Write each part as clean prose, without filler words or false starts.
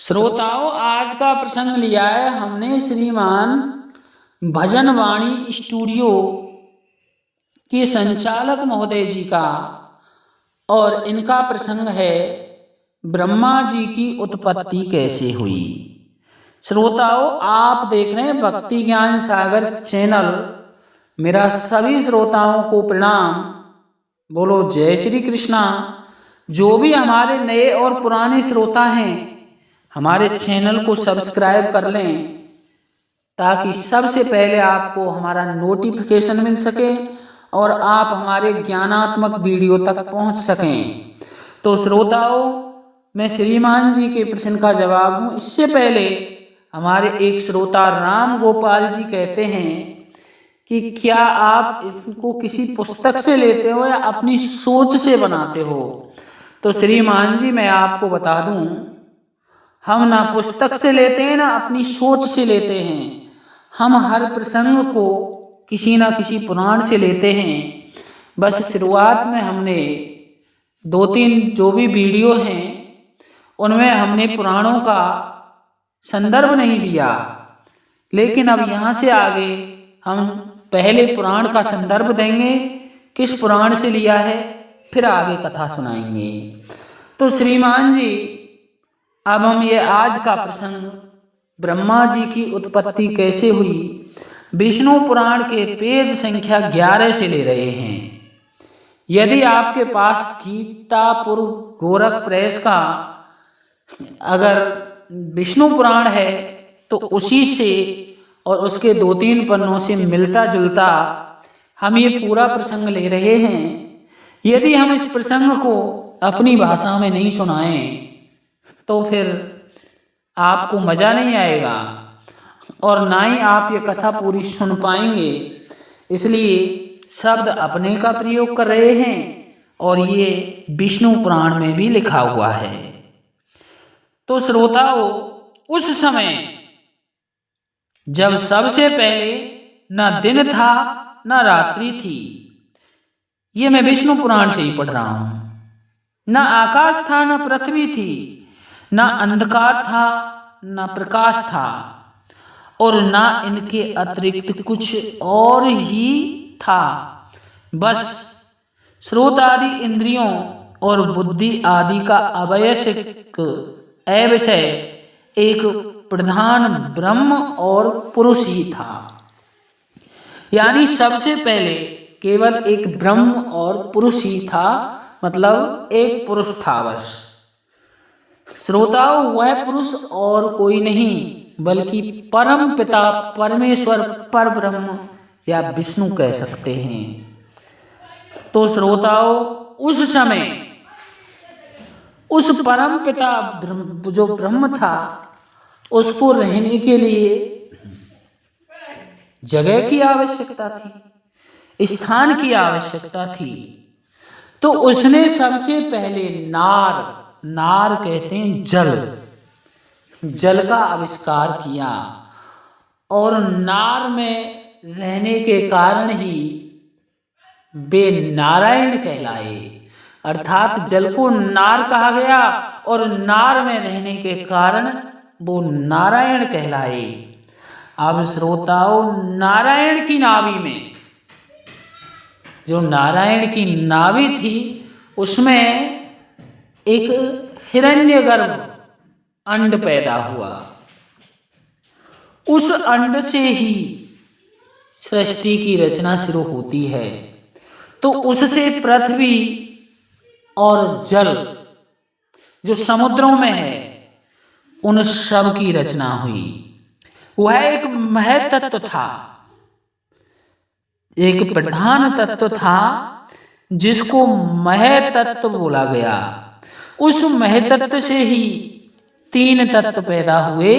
श्रोताओं, आज का प्रसंग लिया है हमने श्रीमान भजन वाणी स्टूडियो के संचालक महोदय जी का, और इनका प्रसंग है ब्रह्मा जी की उत्पत्ति कैसे हुई। श्रोताओं, आप देख रहे हैं भक्ति ज्ञान सागर चैनल। मेरा सभी श्रोताओं को प्रणाम। बोलो जय श्री कृष्णा। जो भी हमारे नए और पुराने श्रोता हैं, हमारे चैनल को सब्सक्राइब कर लें ताकि सबसे पहले आपको हमारा नोटिफिकेशन मिल सके और आप हमारे ज्ञानात्मक वीडियो तक पहुंच सकें। तो श्रोताओं, मैं श्रीमान जी के प्रश्न का जवाब दूं इससे पहले हमारे एक श्रोता राम गोपाल जी कहते हैं कि क्या आप इसको किसी पुस्तक से लेते हो या अपनी सोच से बनाते हो। तो श्रीमान जी, मैं आपको बता दूं, हम ना पुस्तक से लेते हैं ना अपनी सोच से लेते हैं। हम हर प्रसंग को किसी ना किसी पुराण से लेते हैं। बस शुरुआत में हमने 2-3 जो भी वीडियो हैं उनमें हमने पुराणों का संदर्भ नहीं दिया, लेकिन अब यहाँ से आगे हम पहले पुराण का संदर्भ देंगे, किस पुराण से लिया है, फिर आगे कथा सुनाएंगे। तो श्रीमान जी, अब हम ये आज का प्रसंग ब्रह्मा जी की उत्पत्ति कैसे हुई विष्णु पुराण के पेज संख्या 11 से ले रहे हैं। यदि आपके पास गीतापुर गोरख प्रेस का अगर विष्णु पुराण है तो उसी से और उसके 2-3 पन्नों से मिलता जुलता हम ये पूरा प्रसंग ले रहे हैं। यदि हम इस प्रसंग को अपनी भाषा में नहीं सुनाएं तो फिर आपको मजा नहीं आएगा और ना ही आप ये कथा पूरी सुन पाएंगे। इसलिए शब्द अपने का प्रयोग कर रहे हैं और ये विष्णु पुराण में भी लिखा हुआ है। तो श्रोताओं, उस समय जब सबसे पहले न दिन था न रात्रि थी, ये मैं विष्णु पुराण से ही पढ़ रहा हूं, न आकाश था न पृथ्वी थी, न अंधकार था न प्रकाश था, और न इनके अतिरिक्त कुछ और ही था। बस श्रोत आदि इंद्रियों और बुद्धि आदि का अवयसिक अविषय एक प्रधान ब्रह्म और पुरुष ही था। यानी सबसे पहले केवल एक ब्रह्म और पुरुष ही था, मतलब एक पुरुष था बस। श्रोताओं, वह पुरुष और कोई नहीं बल्कि परम पिता परमेश्वर पर ब्रह्म या विष्णु कह सकते हैं। तो श्रोताओं, उस समय उस परम पिता जो ब्रह्म था उसको रहने के लिए जगह की आवश्यकता थी, स्थान की आवश्यकता थी। तो उसने सबसे पहले नार कहते हैं जल का आविष्कार किया, और नार में रहने के कारण ही वे नारायण कहलाए। अर्थात जल को नार कहा गया और नार में रहने के कारण वो नारायण कहलाए। अब श्रोताओं, नारायण की नाभि में, जो नारायण की नाभि थी, उसमें एक हिरण्यगर्भ अंड पैदा हुआ। उस अंड से ही सृष्टि की रचना शुरू होती है। तो उससे पृथ्वी और जल जो समुद्रों में है उन सब की रचना हुई। वह एक महतत्व था, एक प्रधान तत्व था जिसको महतत्व बोला गया। उस महतत्व से ही 3 तत्व पैदा हुए,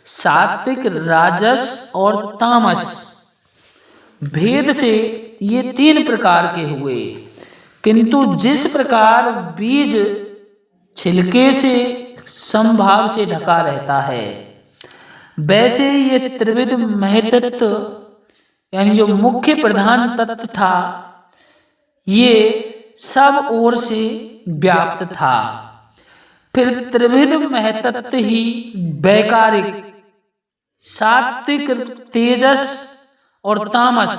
सात्विक, राजस और तामस। भेद से ये 3 प्रकार के हुए, किंतु जिस प्रकार बीज छिलके से समभाव से ढका रहता है, वैसे ये त्रिविध महतत्व यानी जो मुख्य प्रधान तत्व था, ये सब ओर से व्याप्त था। फिर त्रिविध महतत्व ही वैकारिक, सात्विक, तेजस और तामस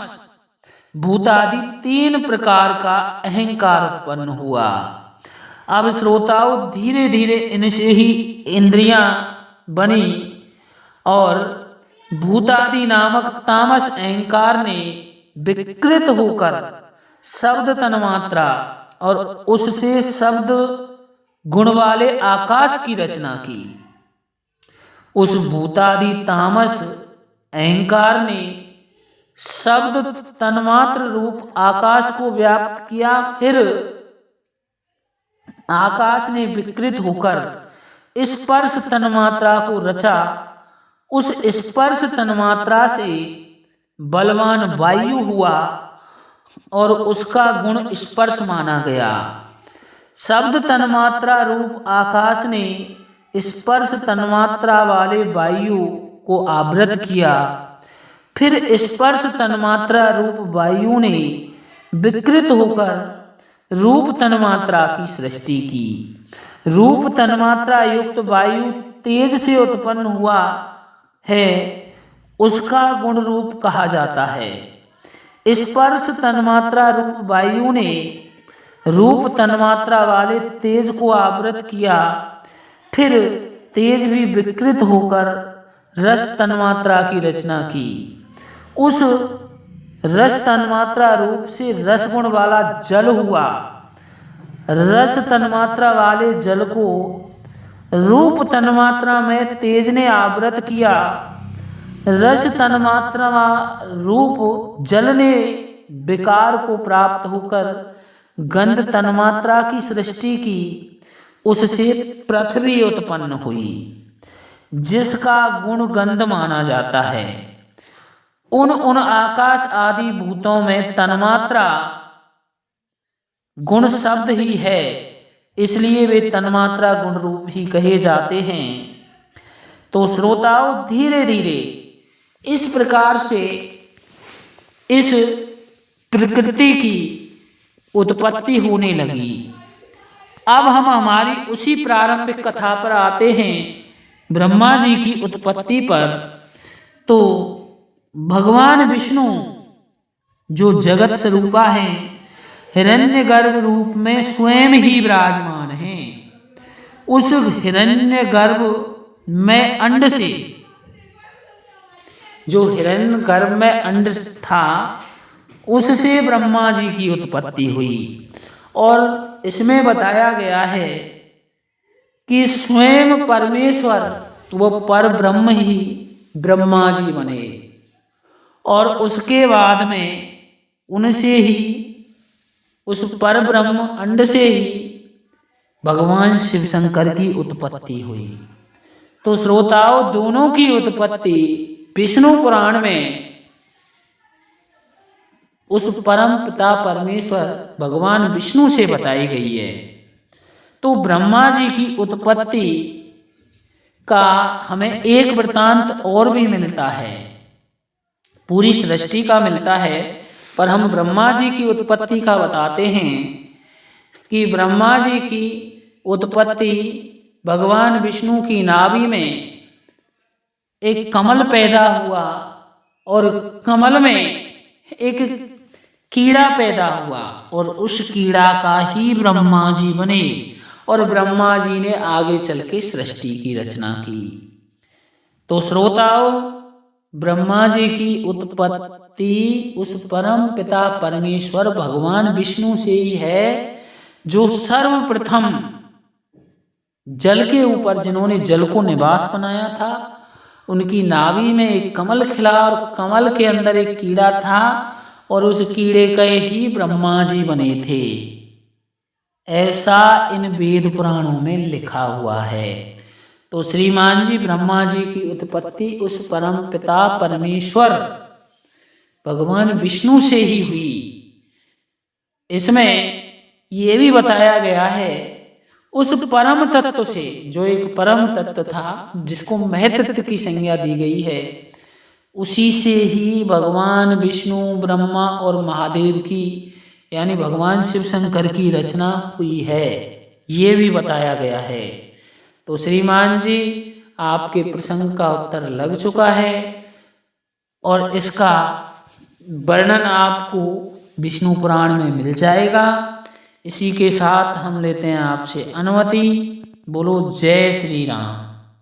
भूतादि 3 प्रकार का अहंकार उत्पन्न हुआ। अब श्रोताओं, धीरे धीरे इनसे ही इंद्रियां बनी और भूतादि नामक तामस अहंकार ने विकृत होकर शब्द तन्मात्रा और उससे शब्द गुण वाले आकाश की रचना की। उस भूतादि तामस अहंकार ने शब्द तन्मात्र रूप आकाश को व्याप्त किया। फिर आकाश ने विकृत होकर स्पर्श तन्मात्रा को रचा। उस स्पर्श तन्मात्रा से बलवान वायु हुआ और उसका गुण स्पर्श माना गया। शब्द तन्मात्रा रूप आकाश ने स्पर्श तन्मात्रा वाले वायु को आवृत किया। फिर स्पर्श तन्मात्रा रूप वायु ने विकृत होकर रूप तन्मात्रा की सृष्टि की। रूप तन्मात्रा युक्त वायु तेज से उत्पन्न हुआ है, उसका गुण रूप कहा जाता है। स्पर्श तन्मात्रा रूप वायु ने रूप तन्मात्रा वाले तेज को आवृत किया। फिर तेज भी विकृत होकर रस तन्मात्रा की रचना की। उस रस तन्मात्रा रूप से रस गुण वाला जल हुआ। रस तन्मात्रा वाले जल को रूप तन्मात्रा में तेज ने आवृत किया। रस तन्मात्रा रूप जल ने विकार को प्राप्त होकर गंध तन्मात्रा की सृष्टि की। उससे पृथ्वी उत्पन्न हुई, जिसका गुण गंध माना जाता है। उन आकाश आदि भूतों में तन्मात्रा गुण शब्द ही है, इसलिए वे तन्मात्रा गुण रूप ही कहे जाते हैं। तो श्रोताओं, धीरे धीरे इस प्रकार से इस प्रकृति की उत्पत्ति होने लगी। अब हम हमारी उसी प्रारंभिक कथा पर आते हैं, ब्रह्मा जी की उत्पत्ति पर। तो भगवान विष्णु जो जगत स्वरूपा हैं, हिरण्यगर्भ रूप में स्वयं ही विराजमान हैं। उस हिरण्यगर्भ में अंड से, जो हिरण्यगर्भ में अंड था, उससे ब्रह्मा जी की उत्पत्ति हुई। और इसमें बताया गया है कि स्वयं परमेश्वर, वो पर ब्रह्म ही ब्रह्मा जी बने और उसके बाद में उनसे ही, उस पर ब्रह्म अंड से ही भगवान शिव शंकर की उत्पत्ति हुई। तो श्रोताओं, दोनों की उत्पत्ति विष्णु पुराण में उस परम पिता परमेश्वर भगवान विष्णु से बताई गई है। तो ब्रह्मा जी की उत्पत्ति का हमें एक वृत्तांत और भी मिलता है, पूरी सृष्टि का मिलता है, पर हम ब्रह्मा जी की उत्पत्ति का बताते हैं कि ब्रह्मा जी की उत्पत्ति भगवान विष्णु की नाभि में एक कमल पैदा हुआ और कमल में एक कीड़ा पैदा हुआ और उस कीड़ा का ही ब्रह्मा जी बने और ब्रह्मा जी ने आगे चल के सृष्टि की रचना की। तो श्रोताओं, ब्रह्मा जी की उत्पत्ति उस परम पिता परमेश्वर भगवान विष्णु से ही है, जो सर्वप्रथम जल के ऊपर, जिन्होंने जल को निवास बनाया था, उनकी नाभि में एक कमल खिला और कमल के अंदर एक कीड़ा था और उस कीड़े के ही ब्रह्मा जी बने थे। ऐसा इन वेद पुराणों में लिखा हुआ है। तो श्रीमान जी, ब्रह्मा जी की उत्पत्ति उस परम पिता परमेश्वर भगवान विष्णु से ही हुई। इसमें ये भी बताया गया है उस परम तत्व से, जो एक परम तत्व था जिसको महतत्व की संज्ञा दी गई है, उसी से ही भगवान विष्णु, ब्रह्मा और महादेव की, यानी भगवान शिव शंकर की रचना हुई है। ये भी बताया गया है। तो श्रीमान जी आपके प्रश्न का उत्तर लग चुका है और इसका वर्णन आपको विष्णु पुराण में मिल जाएगा। इसी के साथ हम लेते हैं आपसे अनुमति। बोलो जय श्री राम।